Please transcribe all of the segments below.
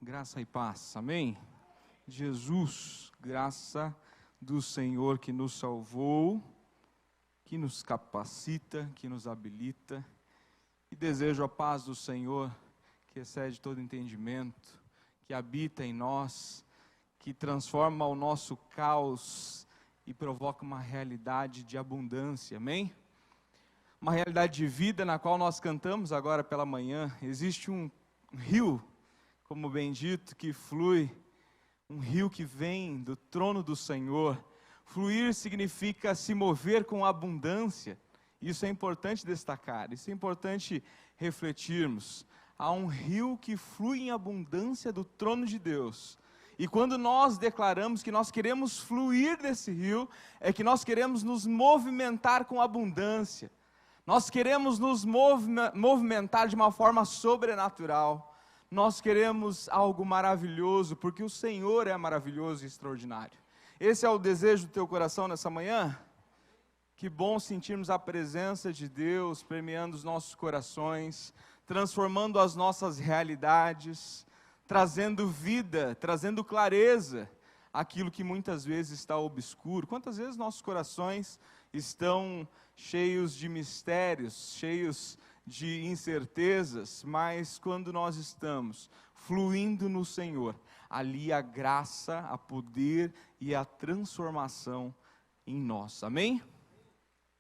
Graça e paz, amém? Jesus, graça do Senhor que nos salvou, que nos capacita, que nos habilita, e desejo a paz do Senhor, que excede todo entendimento, que habita em nós, que transforma o nosso caos e provoca uma realidade de abundância, amém? Uma realidade de vida na qual nós cantamos agora pela manhã. Existe um rio, como bem dito, que flui, um rio que vem do trono do Senhor. Fluir significa se mover com abundância. Isso é importante destacar, isso é importante refletirmos. Há um rio que flui em abundância do trono de Deus. E quando nós declaramos que nós queremos fluir desse rio, é que nós queremos nos movimentar com abundância. Nós queremos nos movimentar de uma forma sobrenatural. Nós queremos algo maravilhoso, porque o Senhor é maravilhoso e extraordinário. Esse é o desejo do teu coração nessa manhã? Que bom sentirmos a presença de Deus permeando os nossos corações, transformando as nossas realidades, trazendo vida, trazendo clareza àquilo que muitas vezes está obscuro. Quantas vezes nossos corações estão cheios de mistérios, cheios de incertezas, mas quando nós estamos fluindo no Senhor, ali a graça, a poder e a transformação em nós, amém?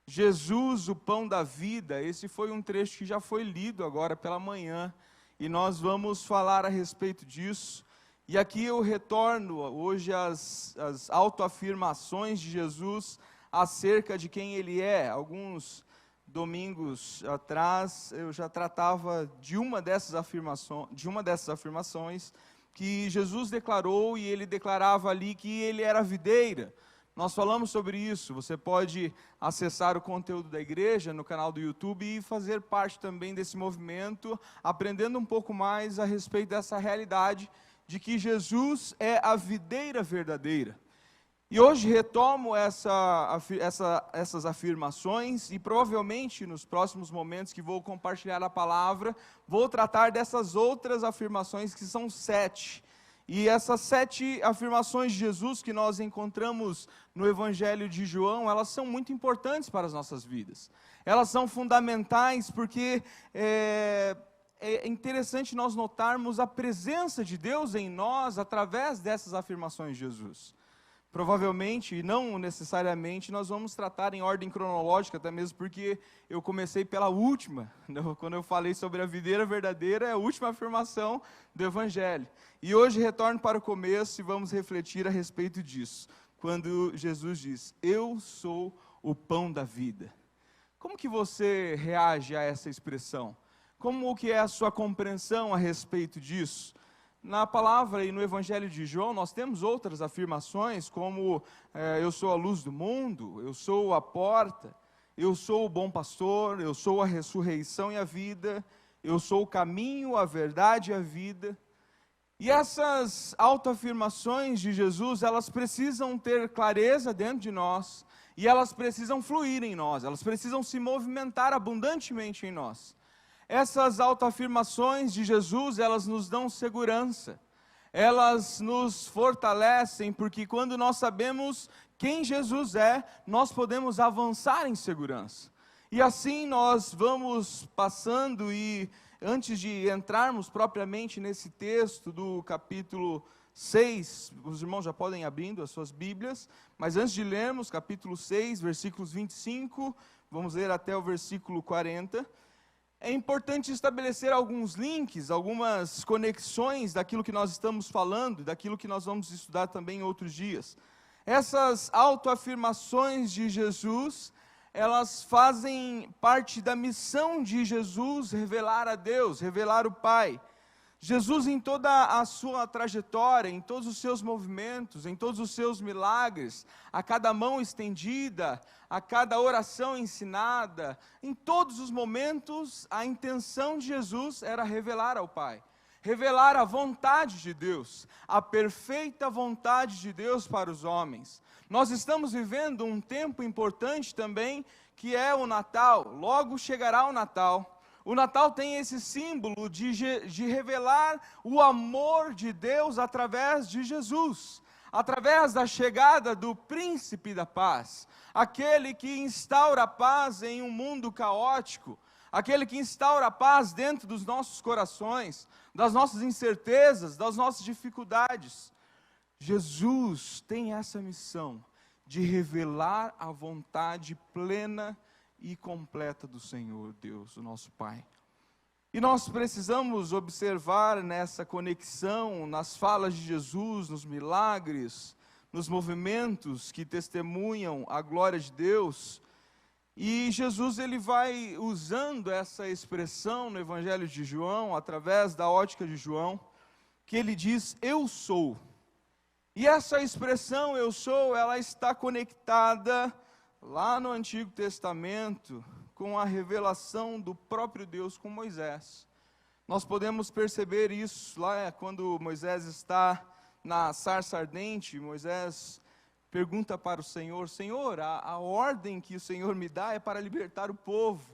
Jesus, o pão da vida, esse foi um trecho que já foi lido agora pela manhã, e nós vamos falar a respeito disso, e aqui eu retorno hoje às autoafirmações de Jesus acerca de quem Ele é. Alguns domingos atrás, eu já tratava de uma dessas afirmações que Jesus declarou, e Ele declarava ali que Ele era a videira. Nós falamos sobre isso. Você pode acessar o conteúdo da igreja no canal do YouTube e fazer parte também desse movimento, aprendendo um pouco mais a respeito dessa realidade de que Jesus é a videira verdadeira. E hoje retomo essas afirmações, e provavelmente nos próximos momentos que vou compartilhar a palavra, vou tratar dessas outras afirmações, que são 7. E essas 7 afirmações de Jesus que nós encontramos no Evangelho de João, elas são muito importantes para as nossas vidas. Elas são fundamentais porque é interessante nós notarmos a presença de Deus em nós através dessas afirmações de Jesus. Provavelmente, e não necessariamente, nós vamos tratar em ordem cronológica, até mesmo porque eu comecei pela última. Quando eu falei sobre a videira verdadeira, é a última afirmação do Evangelho. E hoje retorno para o começo e vamos refletir a respeito disso. Quando Jesus diz, eu sou o pão da vida. Como que você reage a essa expressão? Como que é a sua compreensão a respeito disso? Na palavra e no Evangelho de João, nós temos outras afirmações, como eu sou a luz do mundo, eu sou a porta, eu sou o bom pastor, eu sou a ressurreição e a vida, eu sou o caminho, a verdade e a vida. E essas autoafirmações de Jesus, elas precisam ter clareza dentro de nós, e elas precisam fluir em nós, elas precisam se movimentar abundantemente em nós. Essas autoafirmações de Jesus, elas nos dão segurança, elas nos fortalecem, porque quando nós sabemos quem Jesus é, nós podemos avançar em segurança. E assim nós vamos passando, e antes de entrarmos propriamente nesse texto do capítulo 6, os irmãos já podem ir abrindo as suas Bíblias, mas antes de lermos capítulo 6, versículos 25, vamos ler até o versículo 40, é importante estabelecer alguns links, algumas conexões daquilo que nós estamos falando, daquilo que nós vamos estudar também em outros dias. Essas autoafirmações de Jesus, elas fazem parte da missão de Jesus revelar a Deus, revelar o Pai. Jesus, em toda a sua trajetória, em todos os seus movimentos, em todos os seus milagres, a cada mão estendida, a cada oração ensinada, em todos os momentos, a intenção de Jesus era revelar ao Pai, revelar a vontade de Deus, a perfeita vontade de Deus para os homens. Nós estamos vivendo um tempo importante também, que é o Natal. Logo chegará o Natal. O Natal tem esse símbolo de revelar o amor de Deus através de Jesus, através da chegada do príncipe da paz, aquele que instaura a paz em um mundo caótico, aquele que instaura a paz dentro dos nossos corações, das nossas incertezas, das nossas dificuldades. Jesus tem essa missão de revelar a vontade plena e completa do Senhor Deus, o nosso Pai. E nós precisamos observar nessa conexão, nas falas de Jesus, nos milagres, nos movimentos que testemunham a glória de Deus. E Jesus, ele vai usando essa expressão no Evangelho de João, através da ótica de João, que ele diz, eu sou. E essa expressão, eu sou, ela está conectada lá no Antigo Testamento, com a revelação do próprio Deus com Moisés. Nós podemos perceber isso lá quando Moisés está na sarça ardente. Moisés pergunta para o Senhor, Senhor, a ordem que o Senhor me dá é para libertar o povo.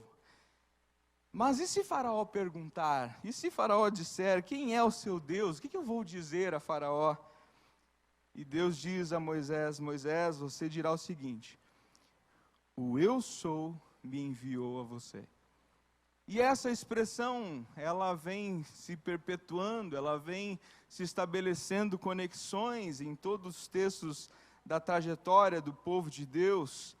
Mas e se Faraó perguntar? E se Faraó disser, quem é o seu Deus? O que eu vou dizer a Faraó? E Deus diz a Moisés, Moisés, você dirá o seguinte, o eu sou me enviou a você. E essa expressão, ela vem se perpetuando, ela vem se estabelecendo conexões em todos os textos da trajetória do povo de Deus.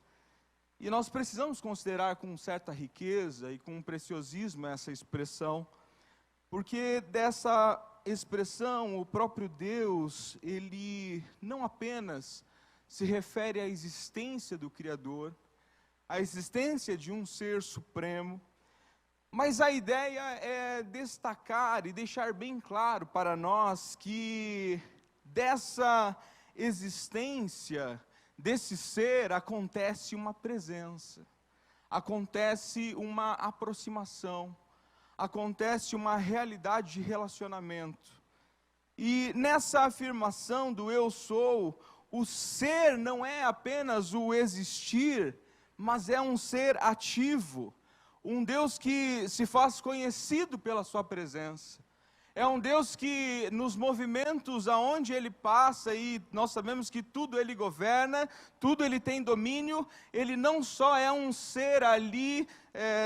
E nós precisamos considerar com certa riqueza e com preciosismo essa expressão, porque dessa expressão, o próprio Deus, ele não apenas se refere à existência do Criador, a existência de um ser supremo, mas a ideia é destacar e deixar bem claro para nós que dessa existência, desse ser, acontece uma presença, acontece uma aproximação, acontece uma realidade de relacionamento. E nessa afirmação do eu sou, o ser não é apenas o existir, mas é um ser ativo, um Deus que se faz conhecido pela sua presença. É um Deus que nos movimentos aonde Ele passa, e nós sabemos que tudo Ele governa, tudo Ele tem domínio, Ele não só é um ser ali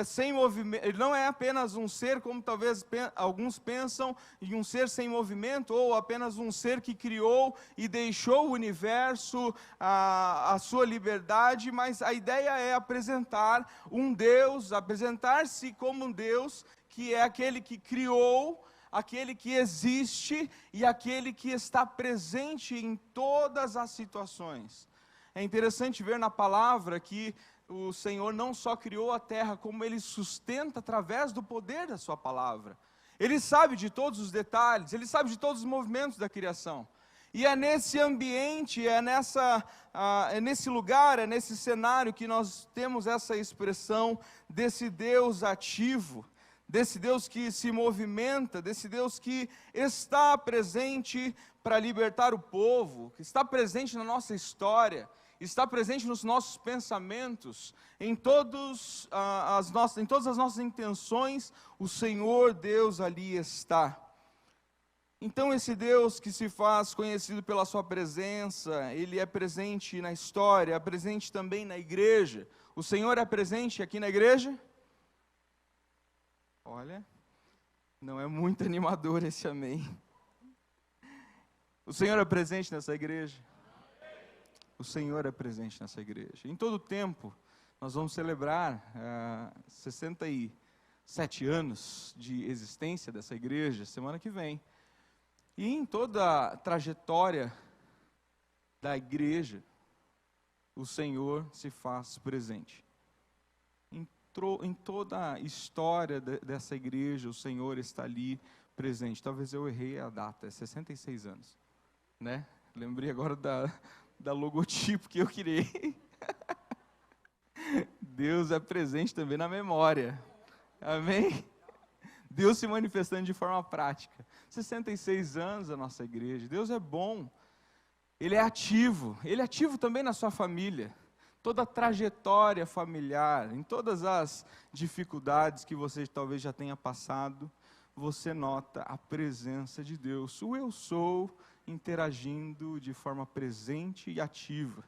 sem movimento, Ele não é apenas um ser como talvez alguns pensam, em um ser sem movimento, ou apenas um ser que criou e deixou o universo a sua liberdade, mas a ideia é apresentar um Deus, apresentar-se como um Deus, que é aquele que criou, aquele que existe e aquele que está presente em todas as situações. É interessante ver na palavra que o Senhor não só criou a terra, como Ele sustenta através do poder da sua palavra. Ele sabe de todos os detalhes, Ele sabe de todos os movimentos da criação. E é nesse ambiente, é nesse lugar, é nesse cenário que nós temos essa expressão desse Deus ativo, desse Deus que se movimenta, desse Deus que está presente para libertar o povo, que está presente na nossa história, está presente nos nossos pensamentos, em todas as nossas intenções, o Senhor Deus ali está. Então esse Deus que se faz conhecido pela sua presença, Ele é presente na história, é presente também na igreja. O Senhor é presente aqui na igreja? Olha, não é muito animador esse amém. O Senhor é presente nessa igreja? O Senhor é presente nessa igreja. Em todo tempo, nós vamos celebrar 67 anos de existência dessa igreja, semana que vem. E em toda a trajetória da igreja, o Senhor se faz presente. Em toda a história dessa igreja, o Senhor está ali presente. Talvez eu errei a data, é 66 anos, né? Lembrei agora da logotipo que eu criei. Deus é presente também na memória, amém? Deus se manifestando de forma prática. 66 anos a nossa igreja, Deus é bom, Ele é ativo também na sua família. toda a trajetória familiar, em todas as dificuldades que você talvez já tenha passado, você nota a presença de Deus. O eu sou interagindo de forma presente e ativa.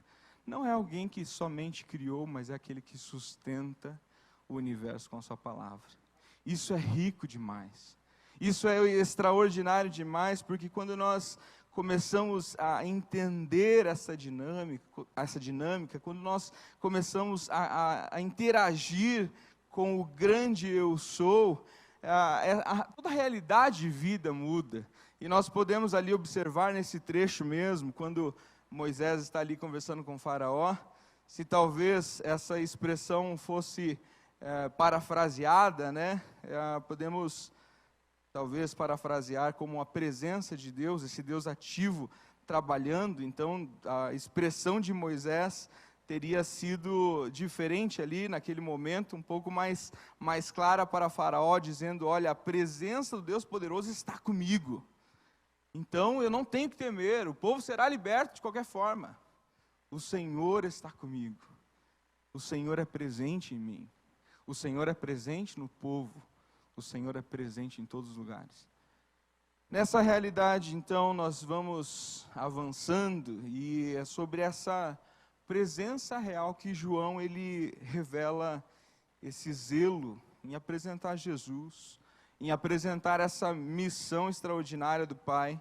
Não é alguém que somente criou, mas é aquele que sustenta o universo com a sua palavra. Isso é rico demais. Isso é extraordinário demais, porque quando nós começamos a entender essa dinâmica, quando nós começamos a interagir com o grande eu sou, toda a realidade de vida muda. E nós podemos ali observar nesse trecho mesmo, quando Moisés está ali conversando com o faraó, se talvez essa expressão fosse parafraseada, né? Podemos talvez parafrasear como a presença de Deus, esse Deus ativo trabalhando. Então a expressão de Moisés teria sido diferente ali naquele momento, um pouco mais clara para Faraó, dizendo: olha, a presença do Deus poderoso está comigo. Então eu não tenho que temer, o povo será liberto de qualquer forma. O Senhor está comigo. O Senhor é presente em mim. O Senhor é presente no povo. O Senhor é presente em todos os lugares. Nessa realidade, então, nós vamos avançando, e é sobre essa presença real que João ele revela esse zelo em apresentar Jesus, em apresentar essa missão extraordinária do Pai.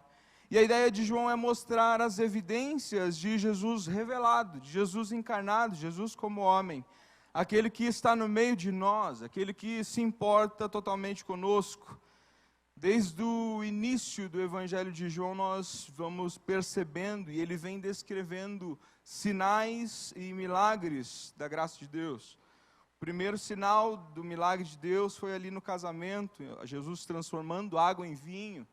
E a ideia de João é mostrar as evidências de Jesus revelado, de Jesus encarnado, Jesus como homem, aquele que está no meio de nós, aquele que se importa totalmente conosco. Desde o início do Evangelho de João nós vamos percebendo, e ele vem descrevendo sinais e milagres da graça de Deus. O primeiro sinal do milagre de Deus foi ali no casamento, Jesus transformando água em vinho.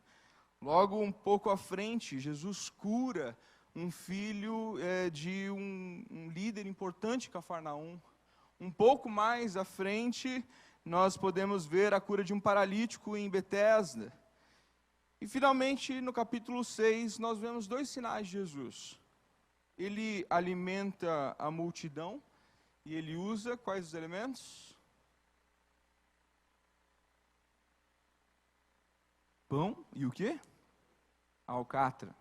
Logo um pouco à frente, Jesus cura um filho de um líder importante em Cafarnaum. Um pouco mais à frente, nós podemos ver a cura de um paralítico em Betesda. E finalmente, no capítulo 6, nós vemos dois sinais de Jesus. Ele alimenta a multidão, e ele usa quais os elementos? Pão e o quê? Alcatra.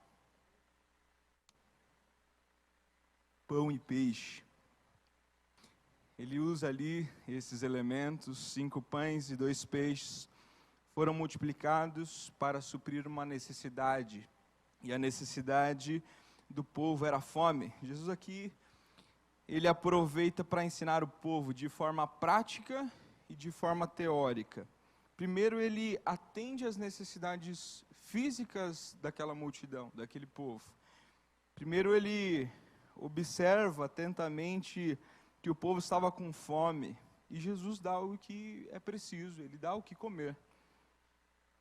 Pão e peixe. Ele usa ali esses elementos, 5 pães e 2 peixes, foram multiplicados para suprir uma necessidade. E a necessidade do povo era fome. Jesus aqui, ele aproveita para ensinar o povo de forma prática e de forma teórica. Primeiro, ele atende às necessidades físicas daquela multidão, daquele povo. Primeiro, ele observa atentamente que o povo estava com fome, e Jesus dá o que é preciso, ele dá o que comer.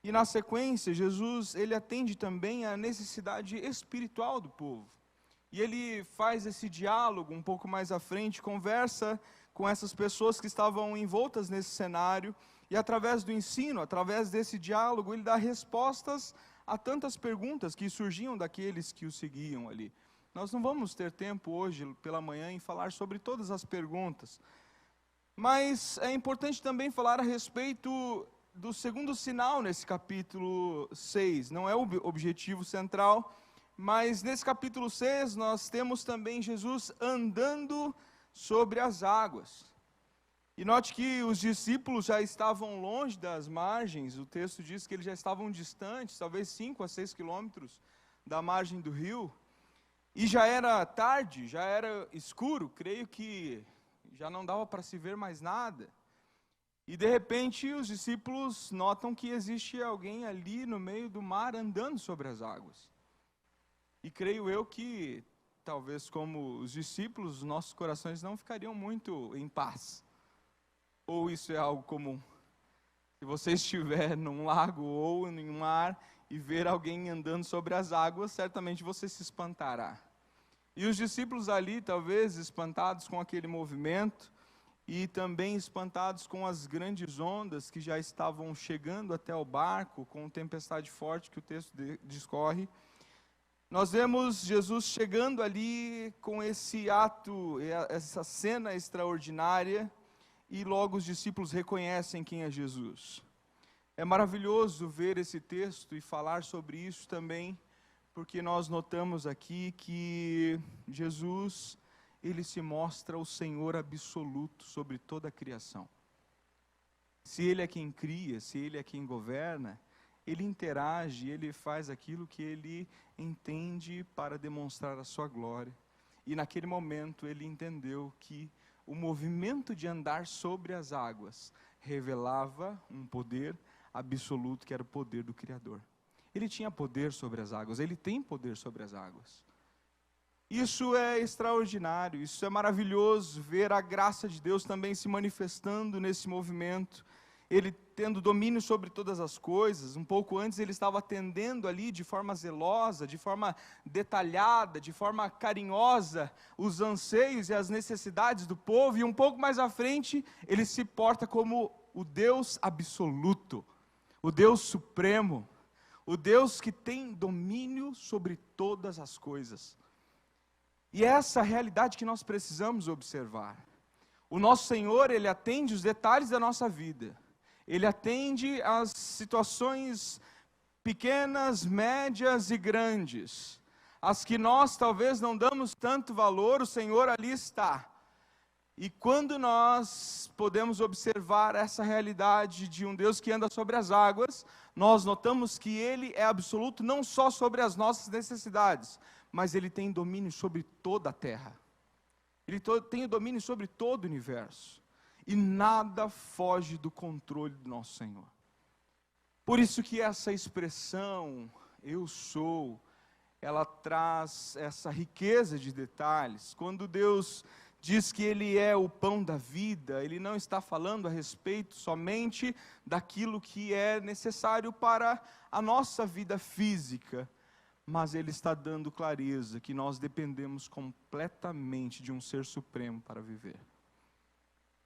E na sequência, Jesus, ele atende também à necessidade espiritual do povo. E ele faz esse diálogo um pouco mais à frente, conversa com essas pessoas que estavam envoltas nesse cenário, e através do ensino, através desse diálogo, ele dá respostas a tantas perguntas que surgiam daqueles que o seguiam ali. Nós não vamos ter tempo hoje, pela manhã, em falar sobre todas as perguntas. Mas é importante também falar a respeito do segundo sinal nesse capítulo 6. Não é o objetivo central, mas nesse capítulo 6 nós temos também Jesus andando sobre as águas. E note que os discípulos já estavam longe das margens, o texto diz que eles já estavam distantes, talvez 5 a 6 quilômetros da margem do rio. E já era tarde, já era escuro, creio que já não dava para se ver mais nada. E de repente os discípulos notam que existe alguém ali no meio do mar andando sobre as águas. E creio eu que, talvez como os discípulos, os nossos corações não ficariam muito em paz. Ou isso é algo comum? Se você estiver num lago ou em um mar e ver alguém andando sobre as águas, certamente você se espantará. E os discípulos ali, talvez espantados com aquele movimento, e também espantados com as grandes ondas que já estavam chegando até o barco, com tempestade forte que o texto discorre, Nós vemos Jesus chegando ali com esse ato, essa cena extraordinária, e logo os discípulos reconhecem quem é Jesus. É maravilhoso ver esse texto e falar sobre isso também, porque nós notamos aqui que Jesus, ele se mostra o Senhor absoluto sobre toda a criação. Se Ele é quem cria, se Ele é quem governa, Ele interage, Ele faz aquilo que Ele entende para demonstrar a sua glória. E naquele momento Ele entendeu que o movimento de andar sobre as águas revelava um poder absoluto, que era o poder do Criador. Ele tinha poder sobre as águas, Ele tem poder sobre as águas. Isso é extraordinário, isso é maravilhoso, ver a graça de Deus também se manifestando nesse movimento, Ele tendo domínio sobre todas as coisas. Um pouco antes Ele estava atendendo ali de forma zelosa, de forma detalhada, de forma carinhosa, os anseios e as necessidades do povo, e um pouco mais à frente, Ele se porta como o Deus absoluto, o Deus supremo, o Deus que tem domínio sobre todas as coisas. E é essa realidade que nós precisamos observar. O nosso Senhor, Ele atende os detalhes da nossa vida. Ele atende as situações pequenas, médias e grandes. As que nós talvez não damos tanto valor, o Senhor ali está. E quando nós podemos observar essa realidade de um Deus que anda sobre as águas, nós notamos que Ele é absoluto não só sobre as nossas necessidades, mas Ele tem domínio sobre toda a terra. Ele tem domínio sobre todo o universo. E nada foge do controle do nosso Senhor. Por isso que essa expressão, eu sou, ela traz essa riqueza de detalhes. Quando Deus diz que Ele é o pão da vida, Ele não está falando a respeito somente daquilo que é necessário para a nossa vida física, mas Ele está dando clareza que nós dependemos completamente de um ser supremo para viver.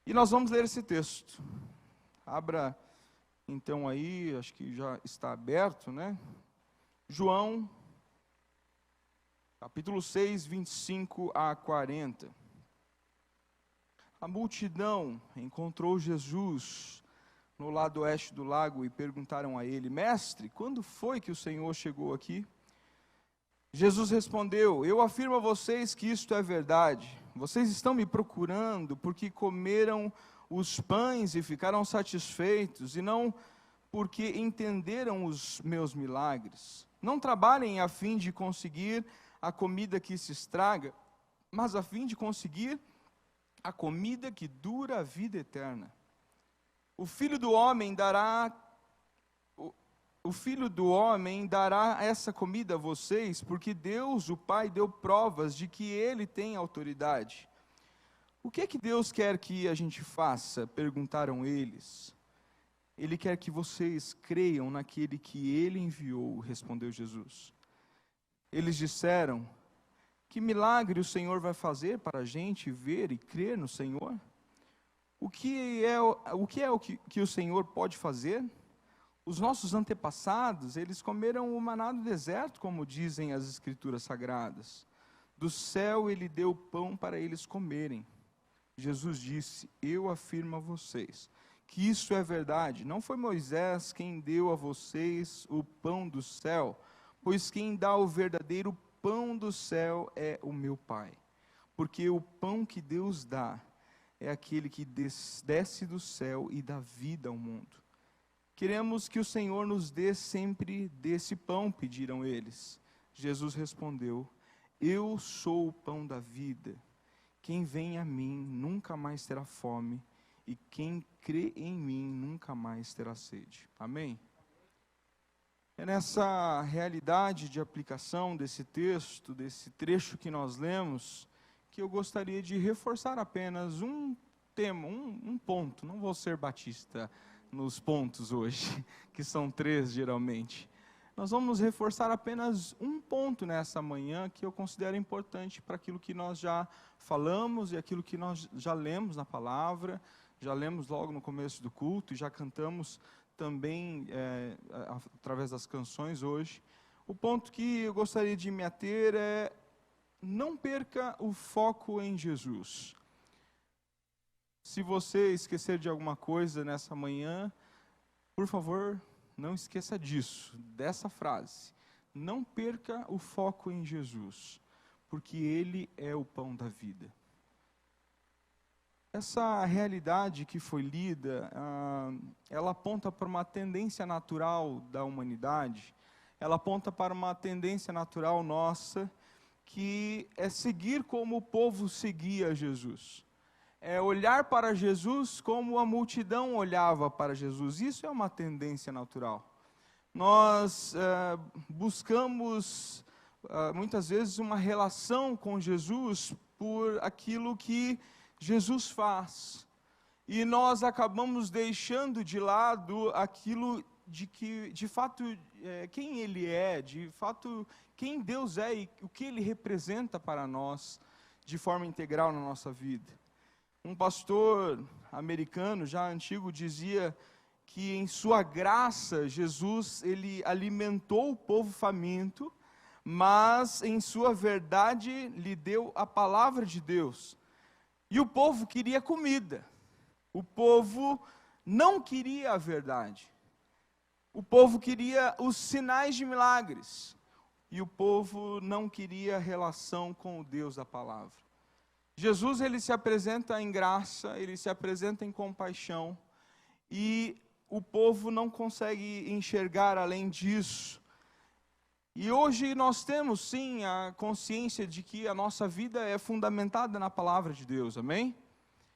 E nós vamos ler esse texto. Abra então aí, acho que já está aberto, né? João, capítulo 6, 25 a 40. A multidão encontrou Jesus no lado oeste do lago e perguntaram a ele: Mestre, quando foi que o Senhor chegou aqui? Jesus respondeu: Eu afirmo a vocês que isto é verdade. Vocês estão me procurando porque comeram os pães e ficaram satisfeitos, e não porque entenderam os meus milagres. Não trabalhem a fim de conseguir a comida que se estraga, mas a fim de conseguir a comida que dura a vida eterna. O Filho do Homem dará essa comida a vocês, porque Deus, o Pai, deu provas de que Ele tem autoridade. O que é que Deus quer que a gente faça? Perguntaram eles. Ele quer que vocês creiam naquele que Ele enviou, respondeu Jesus. Eles disseram: Que milagre o Senhor vai fazer para a gente ver e crer no Senhor? O que o Senhor pode fazer? Os nossos antepassados, eles comeram o maná do deserto, como dizem as Escrituras Sagradas. Do céu Ele deu pão para eles comerem. Jesus disse: Eu afirmo a vocês que isso é verdade. Não foi Moisés quem deu a vocês o pão do céu, pois quem dá o verdadeiro pão do céu é o meu Pai. Porque o pão que Deus dá é aquele que desce do céu e dá vida ao mundo. Queremos que o Senhor nos dê sempre desse pão, pediram eles. Jesus respondeu: Eu sou o pão da vida. Quem vem a mim nunca mais terá fome, e quem crê em mim nunca mais terá sede. Amém? É nessa realidade de aplicação desse texto, desse trecho que nós lemos, que eu gostaria de reforçar apenas um tema, um ponto. Não vou ser batista nos pontos hoje, que são 3 geralmente. Nós vamos reforçar apenas um ponto nessa manhã que eu considero importante para aquilo que nós já falamos e aquilo que nós já lemos na palavra, já lemos logo no começo do culto e já cantamos também através das canções hoje. O ponto que eu gostaria de me ater é: não perca o foco em Jesus. Se você esquecer de alguma coisa nessa manhã, por favor, não esqueça disso, dessa frase. Não perca o foco em Jesus, porque Ele é o pão da vida. Essa realidade que foi lida, ela aponta para uma tendência natural da humanidade, ela aponta para uma tendência natural nossa, que é seguir como o povo seguia Jesus. É olhar para Jesus como a multidão olhava para Jesus. Isso é uma tendência natural. Nós buscamos, muitas vezes, uma relação com Jesus por aquilo que Jesus faz. E nós acabamos deixando de lado aquilo de que, de fato, quem Ele é, de fato, quem Deus é e o que Ele representa para nós de forma integral na nossa vida. Um pastor americano, já antigo, dizia que em sua graça, Jesus, Ele alimentou o povo faminto, mas em sua verdade lhe deu a palavra de Deus. E o povo queria comida. O povo não queria a verdade. O povo queria os sinais de milagres. E o povo não queria relação com o Deus da palavra. Jesus, Ele se apresenta em graça, Ele se apresenta em compaixão. E o povo não consegue enxergar além disso. E hoje nós temos sim a consciência de que a nossa vida é fundamentada na palavra de Deus, amém?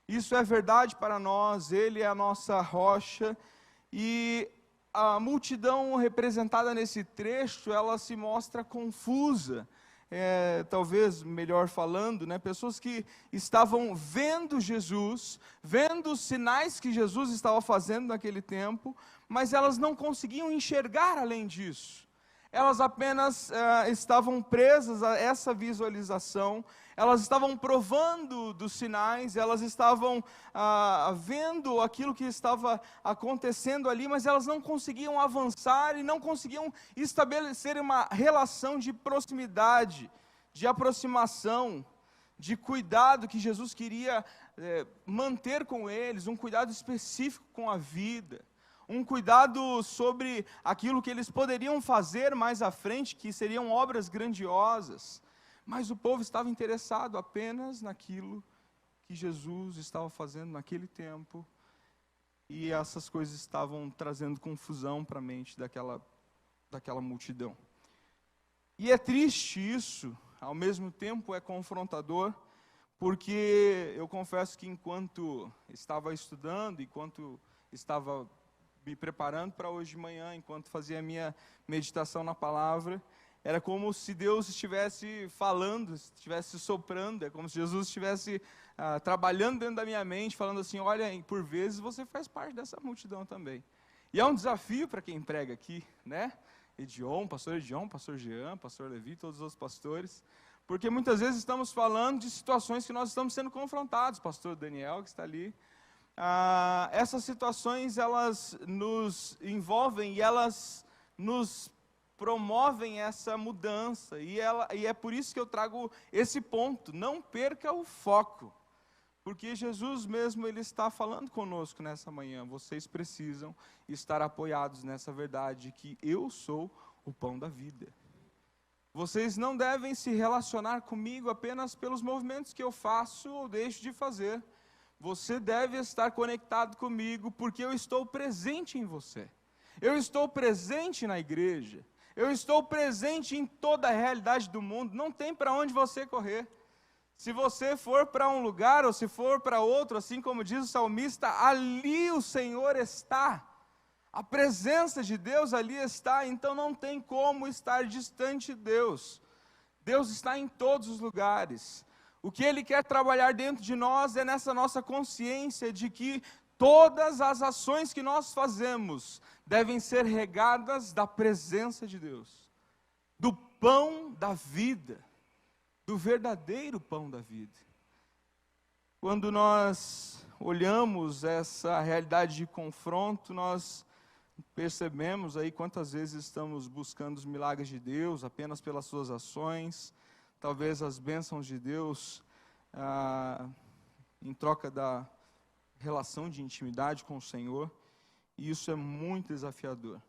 Isso é verdade para nós, Ele é a nossa rocha, e a multidão representada nesse trecho, ela se mostra confusa, talvez melhor falando, pessoas que estavam vendo Jesus, vendo os sinais que Jesus estava fazendo naquele tempo, mas elas não conseguiam enxergar além disso. Elas apenas estavam presas a essa visualização, elas estavam provando dos sinais, elas estavam vendo aquilo que estava acontecendo ali, mas elas não conseguiam avançar e não conseguiam estabelecer uma relação de proximidade, de aproximação, de cuidado que Jesus queria manter com eles, um cuidado específico com a vida. Um cuidado sobre aquilo que eles poderiam fazer mais à frente, que seriam obras grandiosas. Mas o povo estava interessado apenas naquilo que Jesus estava fazendo naquele tempo. E essas coisas estavam trazendo confusão para a mente daquela multidão. E é triste isso, ao mesmo tempo é confrontador, porque eu confesso que enquanto estava estudando, enquanto estava me preparando para hoje de manhã, enquanto fazia a minha meditação na palavra, era como se Deus estivesse falando, estivesse soprando, é como se Jesus estivesse trabalhando dentro da minha mente, falando assim: olha, por vezes você faz parte dessa multidão também. E é um desafio para quem prega aqui, pastor Jean, pastor Levi, todos os outros pastores, porque muitas vezes estamos falando de situações que nós estamos sendo confrontados, pastor Daniel que está ali. Essas situações, elas nos envolvem e elas nos promovem essa mudança, e é por isso que eu trago esse ponto: não perca o foco, porque Jesus mesmo, Ele está falando conosco nessa manhã. Vocês precisam estar apoiados nessa verdade, que eu sou o pão da vida. Vocês não devem se relacionar comigo apenas pelos movimentos que eu faço ou deixo de fazer. Você deve estar conectado comigo, porque eu estou presente em você. Eu estou presente na igreja. Eu estou presente em toda a realidade do mundo. Não tem para onde você correr. Se você for para um lugar ou se for para outro, assim como diz o salmista, ali o Senhor está. A presença de Deus ali está, então não tem como estar distante de Deus. Deus está em todos os lugares. O que Ele quer trabalhar dentro de nós é nessa nossa consciência de que todas as ações que nós fazemos devem ser regadas da presença de Deus, do pão da vida, do verdadeiro pão da vida. Quando nós olhamos essa realidade de confronto, nós percebemos aí quantas vezes estamos buscando os milagres de Deus apenas pelas suas ações, talvez as bênçãos de Deus em troca da relação de intimidade com o Senhor, e isso é muito desafiador.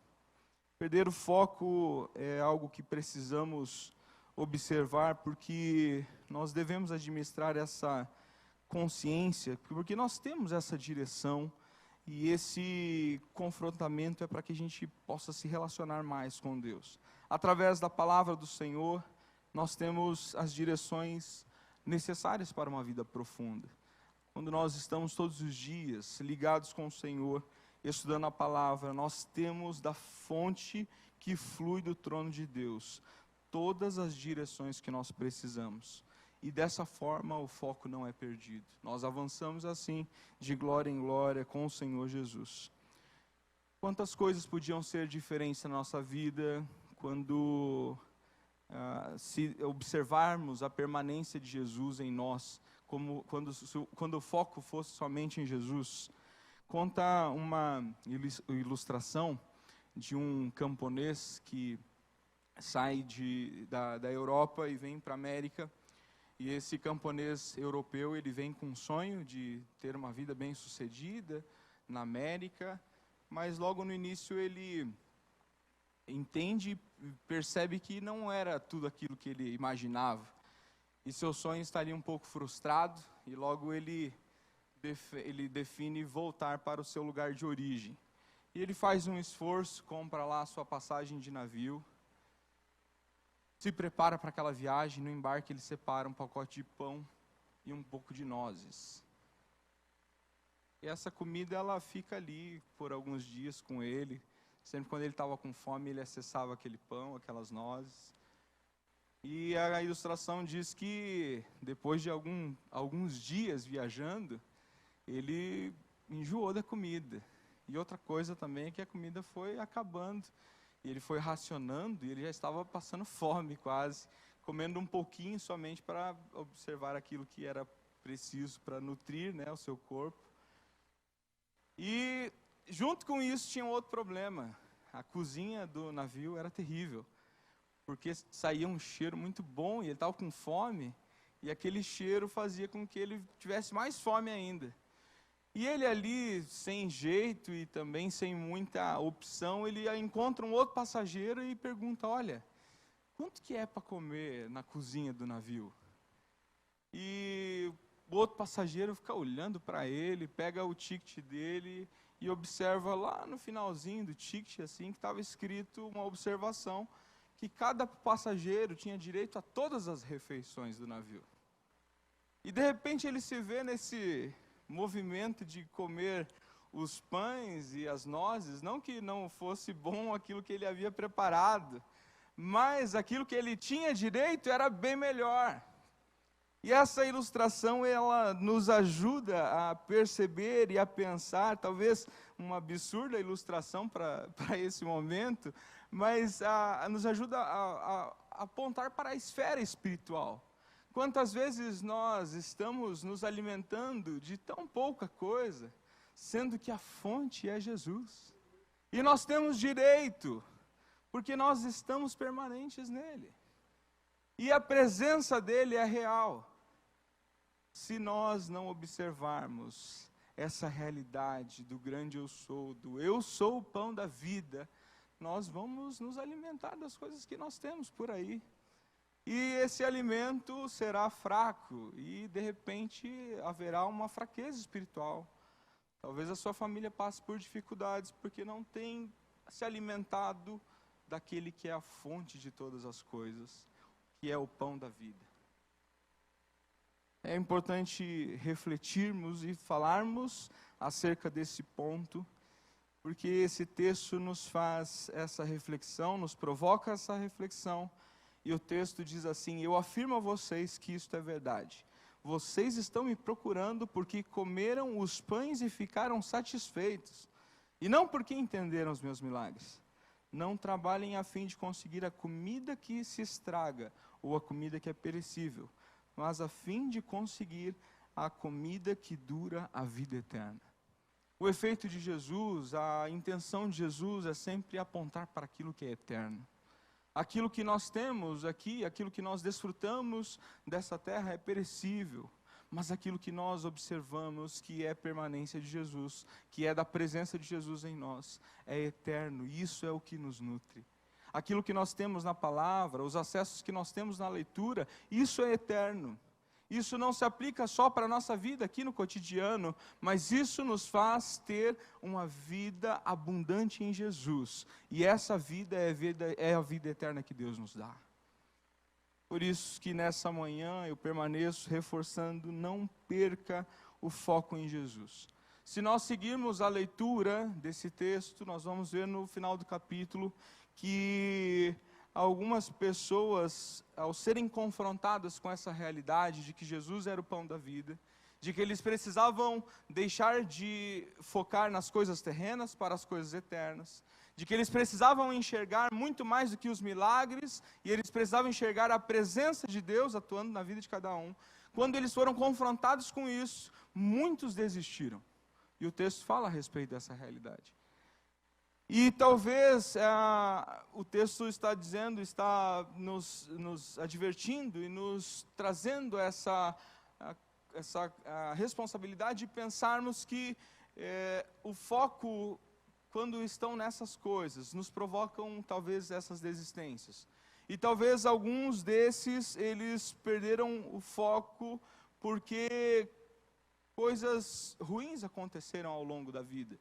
Perder o foco é algo que precisamos observar, porque nós devemos administrar essa consciência, porque nós temos essa direção, e esse confrontamento é para que a gente possa se relacionar mais com Deus. Através da palavra do Senhor, nós temos as direções necessárias para uma vida profunda. Quando nós estamos todos os dias ligados com o Senhor, estudando a palavra, nós temos da fonte que flui do trono de Deus todas as direções que nós precisamos. E dessa forma o foco não é perdido. Nós avançamos assim, de glória em glória, com o Senhor Jesus. Quantas coisas podiam ser diferentes na nossa vida quando se observarmos a permanência de Jesus em nós, quando o foco fosse somente em Jesus. Conta uma ilustração de um camponês que sai da Europa e vem para a América. E esse camponês europeu, ele vem com um sonho de ter uma vida bem-sucedida na América, mas logo no início ele entende e percebe que não era tudo aquilo que ele imaginava. E seu sonho estaria um pouco frustrado, e logo ele define voltar para o seu lugar de origem. E ele faz um esforço, compra lá a sua passagem de navio, se prepara para aquela viagem. No embarque ele separa um pacote de pão e um pouco de nozes. E essa comida ela fica ali por alguns dias com ele. Sempre quando ele estava com fome, ele acessava aquele pão, aquelas nozes. E a ilustração diz que depois de alguns dias viajando, ele enjoou da comida. E outra coisa também é que a comida foi acabando. E ele foi racionando, e ele já estava passando fome quase, comendo um pouquinho somente para observar aquilo que era preciso para nutrir, né, o seu corpo. E junto com isso tinha um outro problema. A cozinha do navio era terrível, porque saía um cheiro muito bom, e ele estava com fome, e aquele cheiro fazia com que ele tivesse mais fome ainda. E ele ali, sem jeito e também sem muita opção, ele encontra um outro passageiro e pergunta: olha, quanto que é para comer na cozinha do navio? E o outro passageiro fica olhando para ele, pega o ticket dele e observa lá no finalzinho do ticket, assim, que estava escrito uma observação, que cada passageiro tinha direito a todas as refeições do navio. E de repente ele se vê nesse movimento de comer os pães e as nozes, não que não fosse bom aquilo que ele havia preparado, mas aquilo que ele tinha direito era bem melhor. E essa ilustração, ela nos ajuda a perceber e a pensar, talvez uma absurda ilustração para esse momento, mas nos ajuda a apontar para a esfera espiritual. Quantas vezes nós estamos nos alimentando de tão pouca coisa, sendo que a fonte é Jesus. E nós temos direito, porque nós estamos permanentes nele. E a presença dele é real. Se nós não observarmos essa realidade do grande eu sou o pão da vida, nós vamos nos alimentar das coisas que nós temos por aí. E esse alimento será fraco, e de repente haverá uma fraqueza espiritual. Talvez a sua família passe por dificuldades, porque não tem se alimentado daquele que é a fonte de todas as coisas, que é o pão da vida. É importante refletirmos e falarmos acerca desse ponto, porque esse texto nos faz essa reflexão, nos provoca essa reflexão. E o texto diz assim: eu afirmo a vocês que isto é verdade. Vocês estão me procurando porque comeram os pães e ficaram satisfeitos, e não porque entenderam os meus milagres. Não trabalhem a fim de conseguir a comida que se estraga, ou a comida que é perecível, mas a fim de conseguir a comida que dura a vida eterna. O efeito de Jesus, a intenção de Jesus é sempre apontar para aquilo que é eterno. Aquilo que nós temos aqui, aquilo que nós desfrutamos dessa terra é perecível, mas aquilo que nós observamos que é permanência de Jesus, que é da presença de Jesus em nós, é eterno, e isso é o que nos nutre. Aquilo que nós temos na palavra, os acessos que nós temos na leitura, isso é eterno. Isso não se aplica só para a nossa vida aqui no cotidiano, mas isso nos faz ter uma vida abundante em Jesus. E essa vida é a vida eterna que Deus nos dá. Por isso que nessa manhã eu permaneço reforçando, não perca o foco em Jesus. Se nós seguirmos a leitura desse texto, nós vamos ver no final do capítulo que algumas pessoas, ao serem confrontadas com essa realidade de que Jesus era o pão da vida, de que eles precisavam deixar de focar nas coisas terrenas para as coisas eternas, de que eles precisavam enxergar muito mais do que os milagres, e eles precisavam enxergar a presença de Deus atuando na vida de cada um. Quando eles foram confrontados com isso, muitos desistiram. E o texto fala a respeito dessa realidade. E talvez o texto está dizendo, está nos advertindo e nos trazendo essa responsabilidade de pensarmos que o foco, quando estão nessas coisas, nos provocam talvez essas desistências. E talvez alguns desses, eles perderam o foco porque coisas ruins aconteceram ao longo da vida.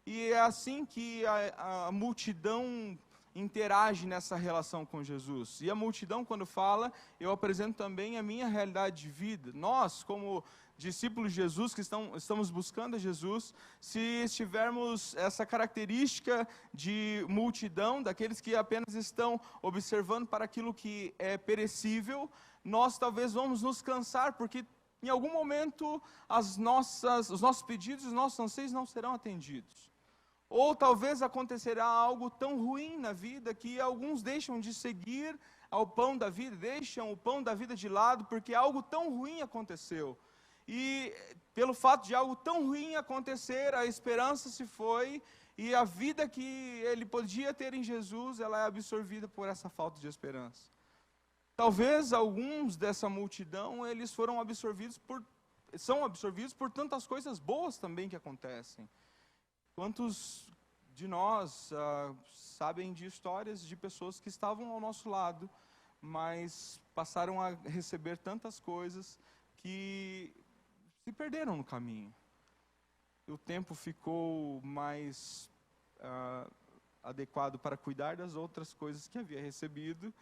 E é assim que a multidão interage nessa relação com Jesus. E a multidão, quando fala, eu apresento também a minha realidade de vida. Nós, como discípulos de Jesus, que estamos buscando a Jesus, se estivermos essa característica de multidão, daqueles que apenas estão observando para aquilo que é perecível, nós talvez vamos nos cansar, porque em algum momento os nossos pedidos, os nossos anseios não serão atendidos. Ou talvez acontecerá algo tão ruim na vida que alguns deixam de seguir ao pão da vida, deixam o pão da vida de lado, porque algo tão ruim aconteceu. E pelo fato de algo tão ruim acontecer, a esperança se foi, e a vida que ele podia ter em Jesus, ela é absorvida por essa falta de esperança. Talvez alguns dessa multidão, eles são absorvidos por tantas coisas boas também que acontecem. Quantos de nós sabem de histórias de pessoas que estavam ao nosso lado, mas passaram a receber tantas coisas que se perderam no caminho. O tempo ficou mais adequado para cuidar das outras coisas que havia recebido,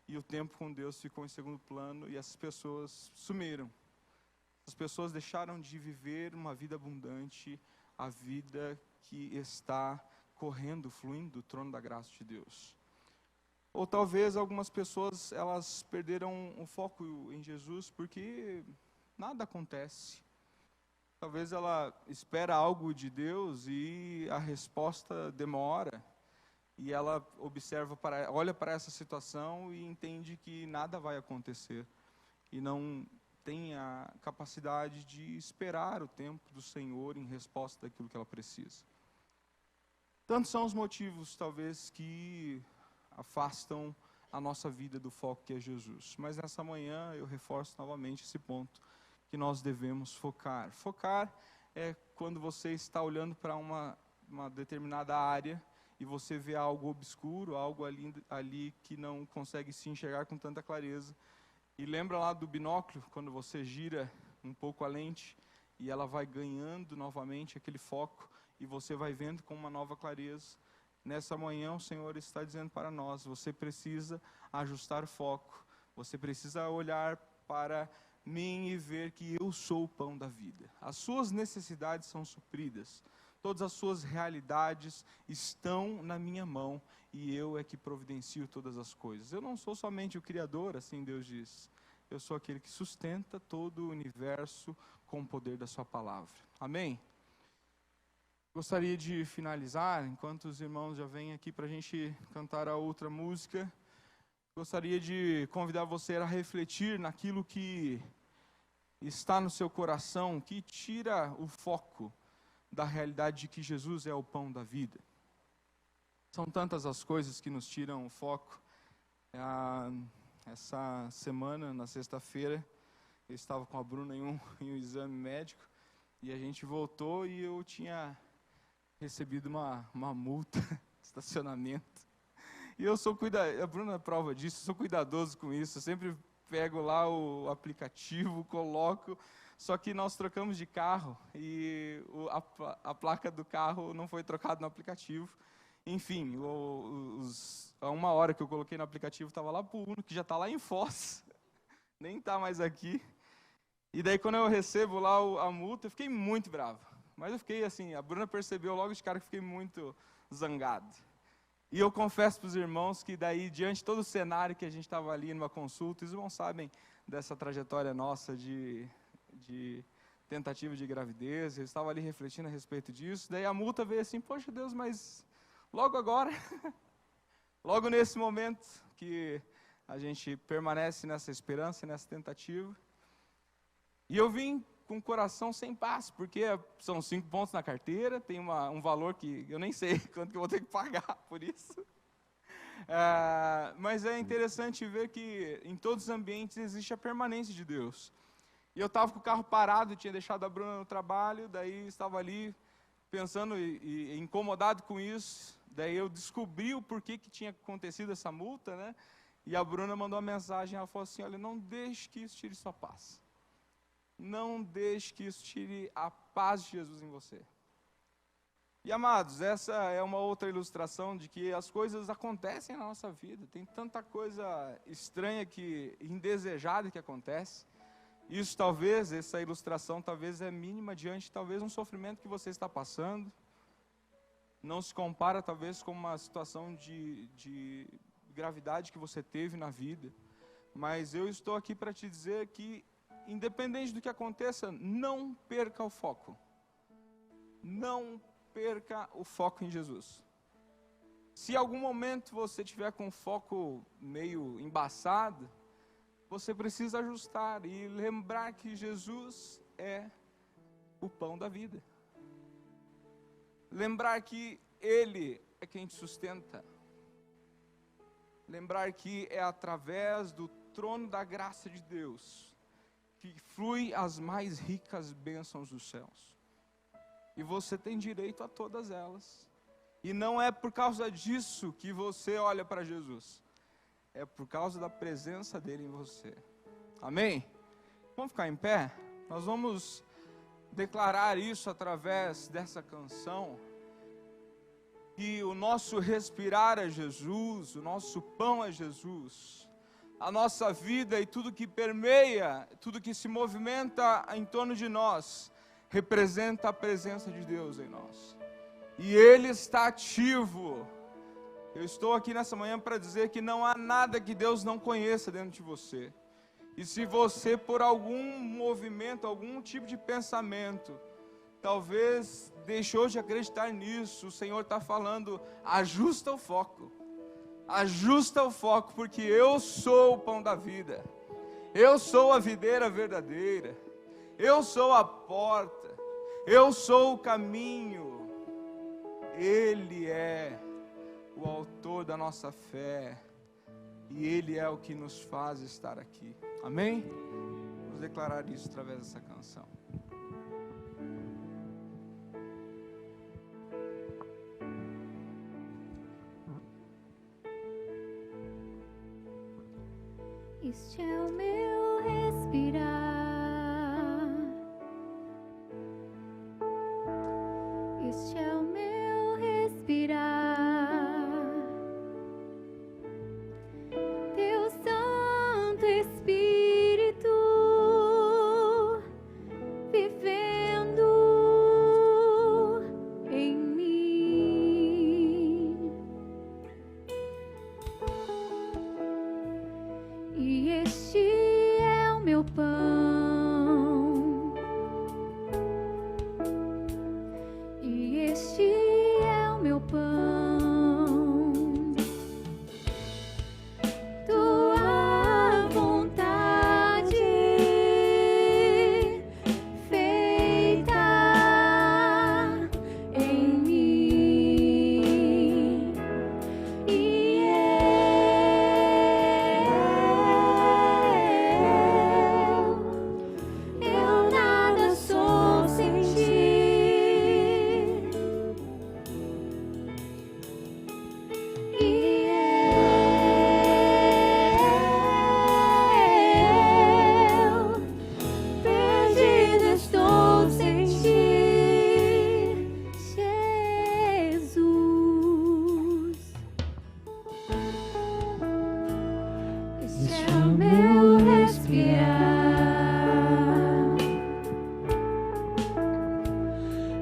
e o tempo com Deus ficou em segundo plano, e essas pessoas sumiram. As pessoas deixaram de viver uma vida abundante, a vida que está correndo, fluindo do trono da graça de Deus. Ou talvez algumas pessoas, elas perderam o foco em Jesus porque nada acontece. Talvez ela espera algo de Deus e a resposta demora. E ela olha para essa situação e entende que nada vai acontecer. E não tem a capacidade de esperar o tempo do Senhor em resposta daquilo que ela precisa. Tantos são os motivos, talvez, que afastam a nossa vida do foco que é Jesus. Mas nessa manhã eu reforço novamente esse ponto, que nós devemos focar. Focar é quando você está olhando para uma determinada área e você vê algo obscuro, algo ali que não consegue se enxergar com tanta clareza. E lembra lá do binóculo, quando você gira um pouco a lente e ela vai ganhando novamente aquele foco e você vai vendo com uma nova clareza. Nessa manhã o Senhor está dizendo para nós, você precisa ajustar o foco, você precisa olhar para mim e ver que eu sou o pão da vida. As suas necessidades são supridas, todas as suas realidades estão na minha mão e eu é que providencio todas as coisas. Eu não sou somente o Criador, assim Deus diz, eu sou aquele que sustenta todo o universo com o poder da sua palavra. Amém? Gostaria de finalizar, enquanto os irmãos já vêm aqui para a gente cantar a outra música, gostaria de convidar você a refletir naquilo que está no seu coração, que tira o foco da realidade de que Jesus é o pão da vida. São tantas as coisas que nos tiram o foco. Essa semana, na sexta-feira, eu estava com a Bruna em um exame médico, e a gente voltou e eu tinha recebido uma multa de estacionamento. E eu sou cuidadoso, a Bruna é prova disso, eu sou cuidadoso com isso, eu sempre pego lá o aplicativo, coloco, só que nós trocamos de carro e a placa do carro não foi trocada no aplicativo. Enfim, há 1 hora que eu coloquei no aplicativo, estava lá para o Uno, que já está lá em Foz, nem está mais aqui. E daí quando eu recebo lá a multa, eu fiquei muito bravo. Mas eu fiquei assim, a Bruna percebeu logo de cara que fiquei muito zangado. E eu confesso para os irmãos que daí, diante de todo o cenário que a gente estava ali numa consulta, os irmãos sabem dessa trajetória nossa de tentativa de gravidez, eu estava ali refletindo a respeito disso, daí a multa veio assim, poxa Deus, mas logo agora, logo nesse momento que a gente permanece nessa esperança, nessa tentativa, e eu vim com o coração sem paz, porque são 5 pontos na carteira, tem um valor que eu nem sei quanto que eu vou ter que pagar por isso. Mas é interessante ver que em todos os ambientes existe a permanência de Deus. E eu estava com o carro parado, tinha deixado a Bruna no trabalho, daí estava ali pensando e incomodado com isso, daí eu descobri o porquê que tinha acontecido essa multa, né? E a Bruna mandou uma mensagem, ela falou assim, olha, não deixe que isso tire sua paz. Não deixe que isso tire a paz de Jesus em você. E amados, essa é uma outra ilustração de que as coisas acontecem na nossa vida. Tem tanta coisa estranha, indesejada que acontece. Isso talvez, essa ilustração talvez é mínima diante talvez um sofrimento que você está passando. Não se compara talvez com uma situação de gravidade que você teve na vida. Mas eu estou aqui para te dizer que independente do que aconteça, não perca o foco. Não perca o foco em Jesus. Se em algum momento você tiver com o foco meio embaçado, você precisa ajustar e lembrar que Jesus é o pão da vida. Lembrar que Ele é quem te sustenta. Lembrar que é através do trono da graça de Deus que flui as mais ricas bênçãos dos céus. E você tem direito a todas elas. E não é por causa disso que você olha para Jesus. É por causa da presença dele em você. Amém? Vamos ficar em pé? Nós vamos declarar isso através dessa canção. Que o nosso respirar é Jesus, o nosso pão é Jesus. A nossa vida e tudo que permeia, tudo que se movimenta em torno de nós, representa a presença de Deus em nós. E Ele está ativo. Eu estou aqui nessa manhã para dizer que não há nada que Deus não conheça dentro de você. E se você, por algum movimento, algum tipo de pensamento, talvez deixou de acreditar nisso, o Senhor está falando, ajusta o foco. Ajusta o foco, porque eu sou o pão da vida. Eu sou a videira verdadeira. Eu sou a porta. Eu sou o caminho. Ele é o autor da nossa fé. E Ele é o que nos faz estar aqui. Amém? Vamos declarar isso através dessa canção. Este é o meu respirar, este é o meu respirar, Teu Santo Espírito vivendo em mim. E este é o meu pão, e este é o meu pão, tua vontade feita Este é o meu respirar.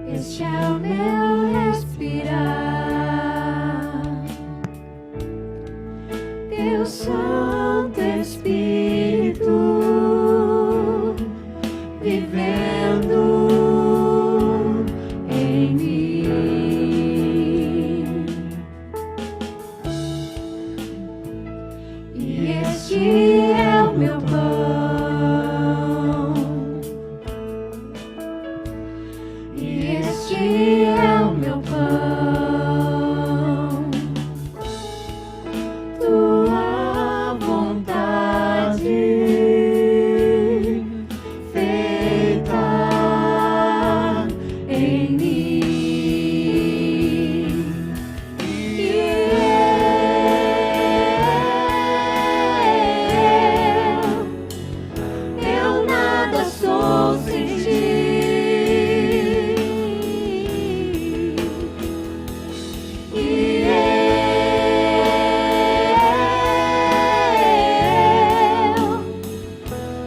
Este é o meu respirar. Teu Santo Espírito vivendo em mim. E este é o meu pão. E este é o meu pão. Tua vontade feita em mim. E eu nada sou sem ti. E eu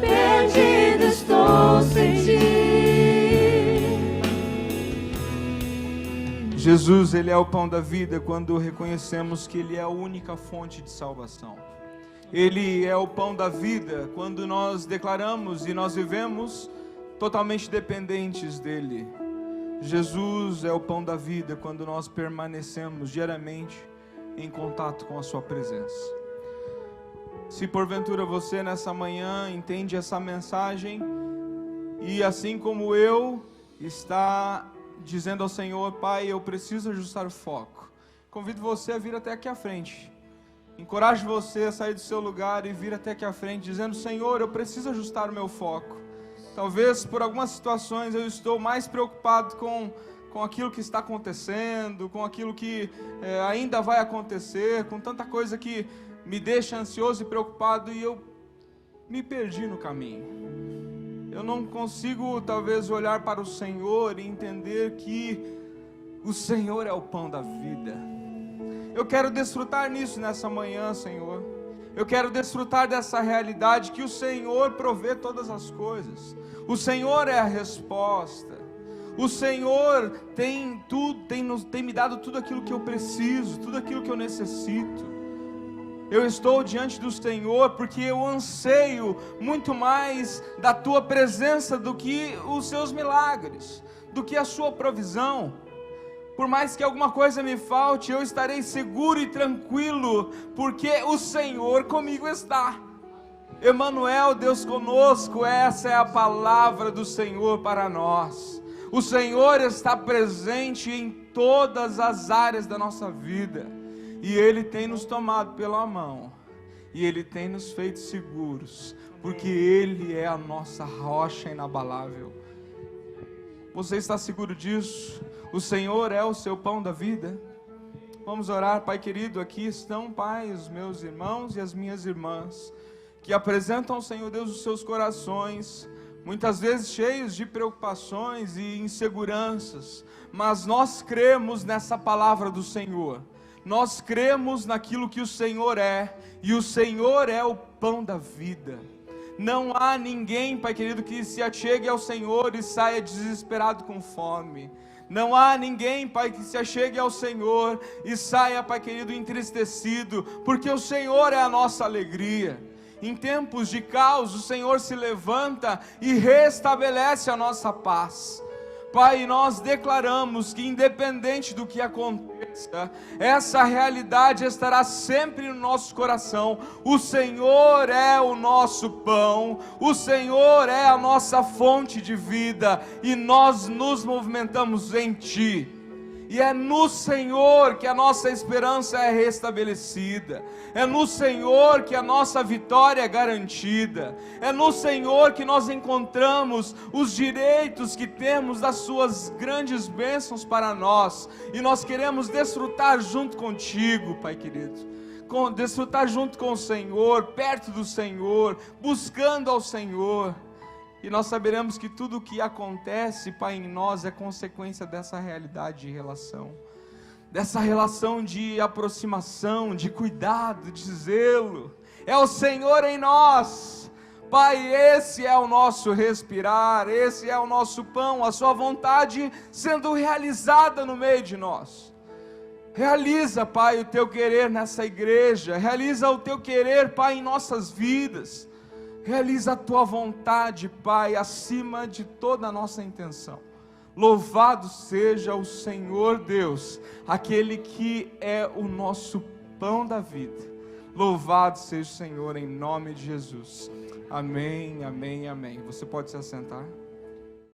perdido estou sem ti. Jesus, Ele é o pão da vida quando reconhecemos que Ele é a única fonte de salvação. Ele é o pão da vida quando nós declaramos e nós vivemos totalmente dependentes dEle. Jesus é o pão da vida quando nós permanecemos diariamente em contato com a sua presença. Se porventura você nessa manhã entende essa mensagem e assim como eu está dizendo ao Senhor: Pai, eu preciso ajustar o foco, convido você a vir até aqui à frente. Encorajo você a sair do seu lugar e vir até aqui à frente dizendo: Senhor, eu preciso ajustar o meu foco. Talvez por algumas situações eu estou mais preocupado com aquilo que está acontecendo, com aquilo que ainda vai acontecer, com tanta coisa que me deixa ansioso e preocupado e eu me perdi no caminho. Eu não consigo talvez olhar para o Senhor e entender que o Senhor é o pão da vida. Eu quero desfrutar nisso nessa manhã, Senhor. Eu quero desfrutar dessa realidade que o Senhor provê todas as coisas. O Senhor é a resposta. O Senhor tem me dado tudo aquilo que eu preciso, tudo aquilo que eu necessito. Eu estou diante do Senhor porque eu anseio muito mais da Tua presença do que os Seus milagres, do que a Sua provisão. Por mais que alguma coisa me falte, eu estarei seguro e tranquilo, porque o Senhor comigo está. Emanuel, Deus conosco, essa é a palavra do Senhor para nós. O Senhor está presente em todas as áreas da nossa vida, e Ele tem nos tomado pela mão, e Ele tem nos feito seguros, porque Ele é a nossa rocha inabalável. Você está seguro disso? O Senhor é o seu pão da vida? Vamos orar. Pai querido, aqui estão, Pai, os meus irmãos e as minhas irmãs, que apresentam ao Senhor Deus os seus corações, muitas vezes cheios de preocupações e inseguranças, mas nós cremos nessa palavra do Senhor, nós cremos naquilo que o Senhor é, e o Senhor é o pão da vida. Não há ninguém, Pai querido, que se achegue ao Senhor e saia desesperado com fome. Não há ninguém, Pai, que se achegue ao Senhor e saia, Pai querido, entristecido, porque o Senhor é a nossa alegria. Em tempos de caos, o Senhor se levanta e restabelece a nossa paz. Pai, nós declaramos que independente do que aconteça, essa realidade estará sempre no nosso coração. O Senhor é o nosso pão, o Senhor é a nossa fonte de vida, e nós nos movimentamos em Ti. E é no Senhor que a nossa esperança é restabelecida, é no Senhor que a nossa vitória é garantida, é no Senhor que nós encontramos os direitos que temos das suas grandes bênçãos para nós, e nós queremos desfrutar junto contigo, Pai querido, desfrutar junto com o Senhor, perto do Senhor, buscando ao Senhor. E nós saberemos que tudo o que acontece, Pai, em nós é consequência dessa realidade de relação, dessa relação de aproximação, de cuidado, de zelo. é o Senhor em nós. Pai, esse é o nosso respirar, esse é o nosso pão, a sua vontade sendo realizada no meio de nós. Realiza, Pai, o teu querer nessa igreja, realiza o teu querer, Pai, em nossas vidas. Realiza a tua vontade, Pai, acima de toda a nossa intenção. Louvado seja o Senhor Deus, aquele que é o nosso pão da vida. Louvado seja o Senhor em nome de Jesus. Amém, amém, amém. Você pode se assentar.